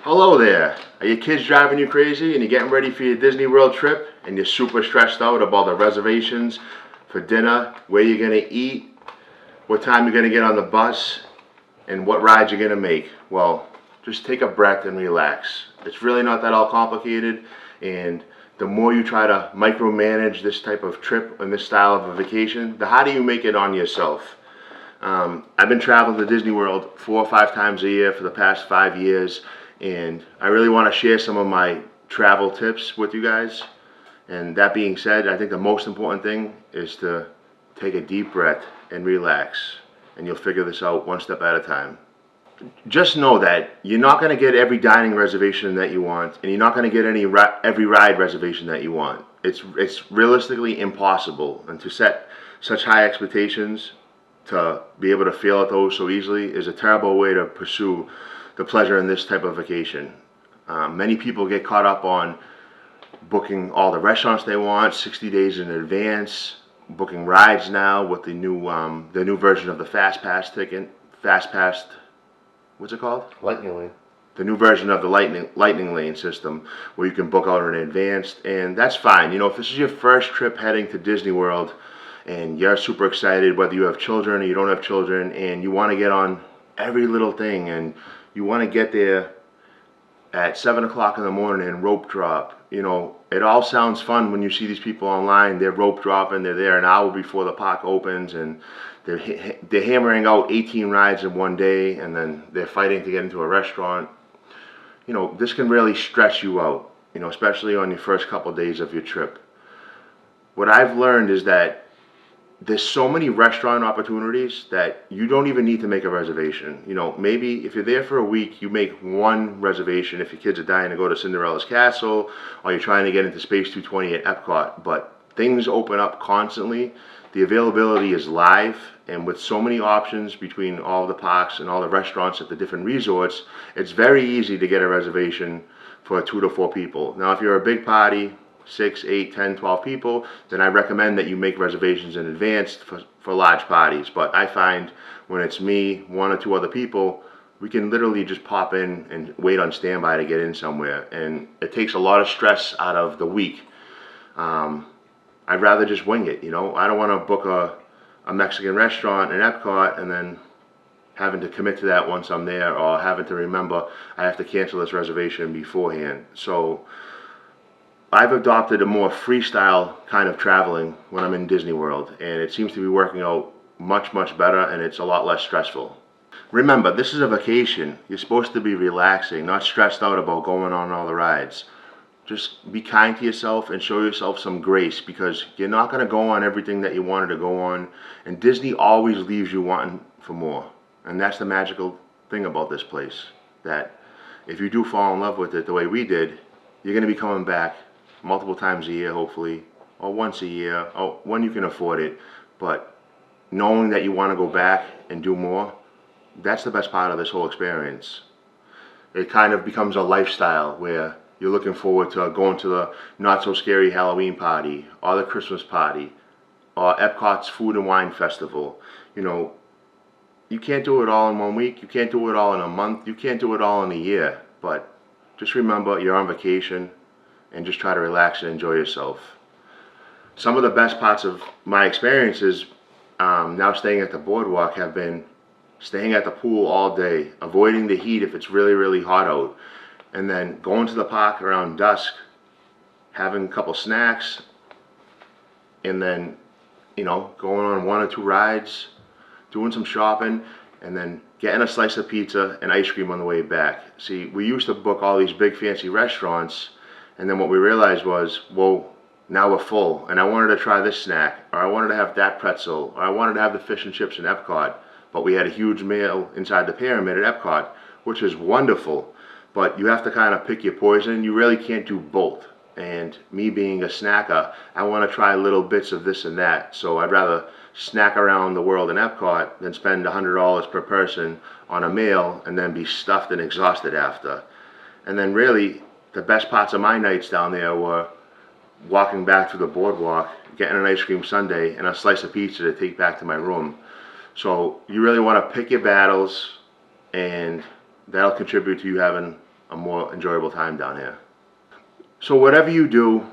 Hello there. Are your kids driving you crazy and you're getting ready for your Disney World trip and you're super stressed out about the reservations for dinner, where you're going to eat, what time you're going to get on the bus, and what rides you're going to make? Well, just take a breath and relax. It's really not that all complicated, and the more you try to micromanage this type of trip and this style of a vacation, the harder you make it on yourself. I've been traveling to Disney World 4 or 5 times a year for the past 5 years, and I really want to share some of my travel tips with you guys. And that being said, I think the most important thing is to take a deep breath and relax, and you'll figure this out one step at a time. Just know that you're not going to get every dining reservation that you want, and you're not going to get every ride reservation that you want. It's realistically impossible, and to set such high expectations to be able to fail at those so easily is a terrible way to pursue the pleasure in this type of vacation. Many people get caught up on booking all the restaurants they want 60 days in advance, booking rides now with the new version of the Fast Pass ticket, Fast Pass, what's it called? Lightning Lane. The new version of the lightning lane system, where you can book out in advance, and that's fine. You know, if this is your first trip heading to Disney World and you're super excited, whether you have children or you don't have children, and you want to get on every little thing, and you want to get there at 7 o'clock in the morning and rope drop. You know, it all sounds fun when you see these people online. They're rope dropping, they're there an hour before the park opens, and they're hammering out 18 rides in one day, and then they're fighting to get into a restaurant. You know, this can really stress you out, you know, especially on your first couple of days of your trip. What I've learned is that there's so many restaurant opportunities that you don't even need to make a reservation. You know, maybe if you're there for a week, you make one reservation if your kids are dying to go to Cinderella's Castle, or you're trying to get into Space 220 at Epcot. But things open up constantly. The availability is live, and with so many options between all the parks and all the restaurants at the different resorts, it's very easy to get a reservation for 2 to 4 people. Now, if you're a big party, 6, 8, 10, 12 people, then I recommend that you make reservations in advance for large parties. But I find when it's me, 1 or 2 other people, we can literally just pop in and wait on standby to get in somewhere. And it takes a lot of stress out of the week. I'd rather just wing it, you know. I don't want to book a Mexican restaurant in Epcot and then having to commit to that once I'm there, or having to remember I have to cancel this reservation beforehand. So I've adopted a more freestyle kind of traveling when I'm in Disney World, and it seems to be working out much, much better, and it's a lot less stressful. Remember, this is a vacation. You're supposed to be relaxing, not stressed out about going on all the rides. Just be kind to yourself and show yourself some grace, because you're not going to go on everything that you wanted to go on, and Disney always leaves you wanting for more. And that's the magical thing about this place, that if you do fall in love with it the way we did, you're going to be coming back multiple times a year, hopefully, or once a year, or when you can afford it. But knowing that you want to go back and do more, that's the best part of this whole experience. It kind of becomes a lifestyle where you're looking forward to going to the not so scary Halloween party, or the Christmas party, or Epcot's Food and Wine Festival. You know, you can't do it all in 1 week, you can't do it all in a month, you can't do it all in a year. But just remember, you're on vacation, and just try to relax and enjoy yourself. Some of the best parts of my experiences now staying at the boardwalk have been staying at the pool all day, avoiding the heat if it's really, really hot out, and then going to the park around dusk, having a couple snacks, and then, you know, going on 1 or 2 rides, doing some shopping, and then getting a slice of pizza and ice cream on the way back. See, we used to book all these big fancy restaurants, and then what we realized was, well, now we're full, and I wanted to try this snack, or I wanted to have that pretzel, or I wanted to have the fish and chips in Epcot. But we had a huge meal inside the pyramid at Epcot, which is wonderful. But you have to kind of pick your poison. You really can't do both. And me being a snacker, I want to try little bits of this and that. So I'd rather snack around the world in Epcot than spend $100 per person on a meal and then be stuffed and exhausted after. And then really, the best parts of my nights down there were walking back to the boardwalk, getting an ice cream sundae and a slice of pizza to take back to my room. So you really want to pick your battles, and that'll contribute to you having a more enjoyable time down here. So whatever you do,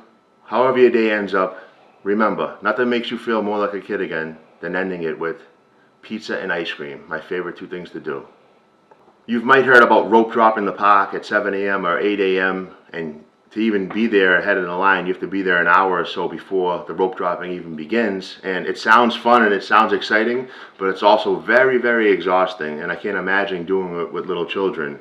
however your day ends up, remember, nothing makes you feel more like a kid again than ending it with pizza and ice cream, my favorite two things to do. You might heard about rope drop in the park at 7 a.m. or 8 a.m. and to even be there ahead of the line, you have to be there an hour or so before the rope dropping even begins. And it sounds fun and it sounds exciting, but it's also very, very exhausting. And I can't imagine doing it with little children.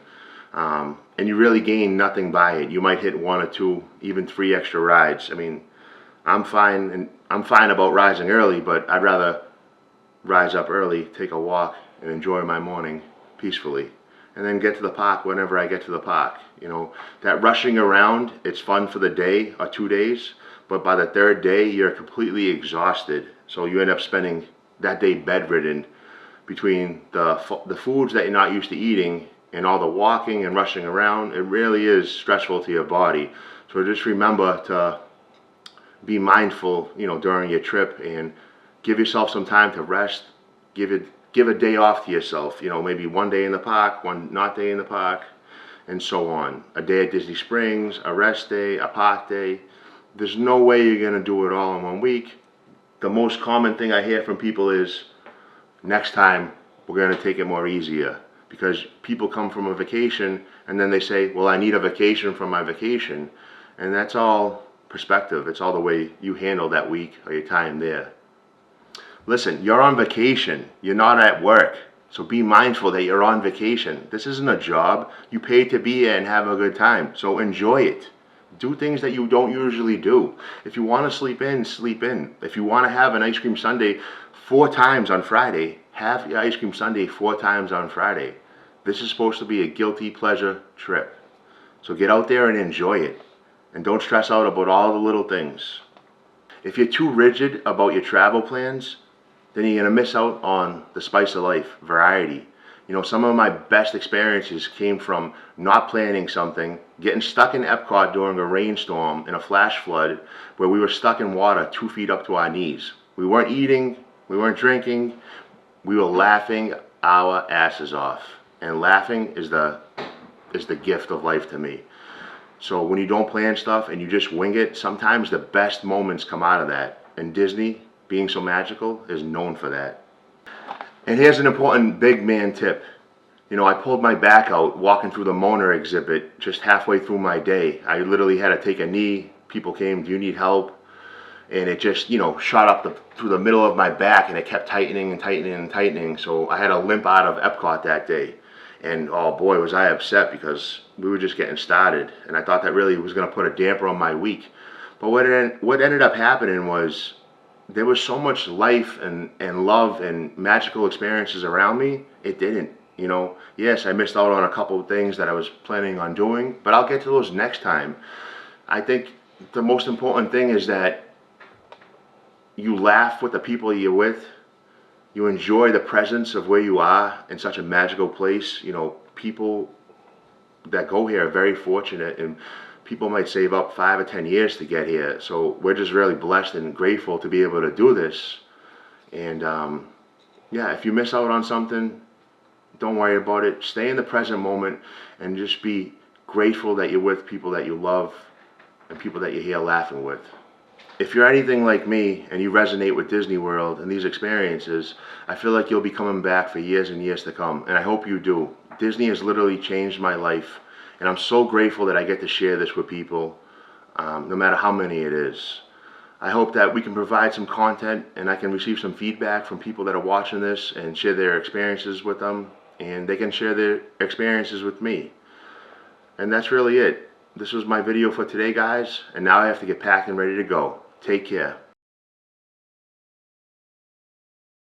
And you really gain nothing by it. You might hit 1 or 2, even 3 extra rides. I mean, I'm fine about rising early, but I'd rather rise up early, take a walk, and enjoy my morning peacefully, and then get to the park whenever I get to the park. You know, that rushing around, it's fun for the day or 2 days, but by the 3rd day, you're completely exhausted. So you end up spending that day bedridden between the foods that you're not used to eating and all the walking and rushing around. It really is stressful to your body. So just remember to be mindful, you know, during your trip, and give yourself some time to rest. Give a day off to yourself. You know, maybe 1 day in the park, 1 not day in the park, and so on. A day at Disney Springs, a rest day, a park day. There's no way you're gonna do it all in 1 week. The most common thing I hear from people is, next time we're gonna take it more easier, because people come from a vacation and then they say, well, I need a vacation from my vacation, and that's all perspective. It's all the way you handle that week or your time there. Listen, you're on vacation. You're not at work. So be mindful that you're on vacation. This isn't a job. You paid to be here and have a good time. So enjoy it. Do things that you don't usually do. If you want to sleep in, sleep in. If you want to have an ice cream sundae 4 times on Friday, have your ice cream sundae 4 times on Friday. This is supposed to be a guilty pleasure trip. So get out there and enjoy it. And don't stress out about all the little things. If you're too rigid about your travel plans, then you're going to miss out on the spice of life, variety. You know, some of my best experiences came from not planning something, getting stuck in Epcot during a rainstorm in a flash flood where we were stuck in water 2 feet up to our knees. We weren't eating, we weren't drinking, we were laughing our asses off. And laughing is the gift of life to me. So when you don't plan stuff and you just wing it, sometimes the best moments come out of that. And Disney, being so magical, is known for that. And here's an important big man tip. You know, I pulled my back out walking through the Mona exhibit just halfway through my day. I literally had to take a knee. People came, do you need help? And it just, you know, shot up through the middle of my back, and it kept tightening and tightening and tightening. So I had to limp out of Epcot that day. And oh boy, was I upset, because we were just getting started, and I thought that really was going to put a damper on my week. But what ended up happening was there was so much life and love and magical experiences around me. It didn't, you know. Yes, I missed out on a couple of things that I was planning on doing, but I'll get to those next time. I think the most important thing is that you laugh with the people you're with. You enjoy the presence of where you are in such a magical place. You know, people that go here are very fortunate, and people might save up 5 or 10 years to get here. So we're just really blessed and grateful to be able to do this. And yeah, if you miss out on something, don't worry about it. Stay in the present moment and just be grateful that you're with people that you love and people that you're here laughing with. If you're anything like me and you resonate with Disney World and these experiences, I feel like you'll be coming back for years and years to come, and I hope you do. Disney has literally changed my life, and I'm so grateful that I get to share this with people, no matter how many it is. I hope that we can provide some content and I can receive some feedback from people that are watching this and share their experiences with them, and they can share their experiences with me. And that's really it. This was my video for today, guys, and now I have to get packed and ready to go. Take care.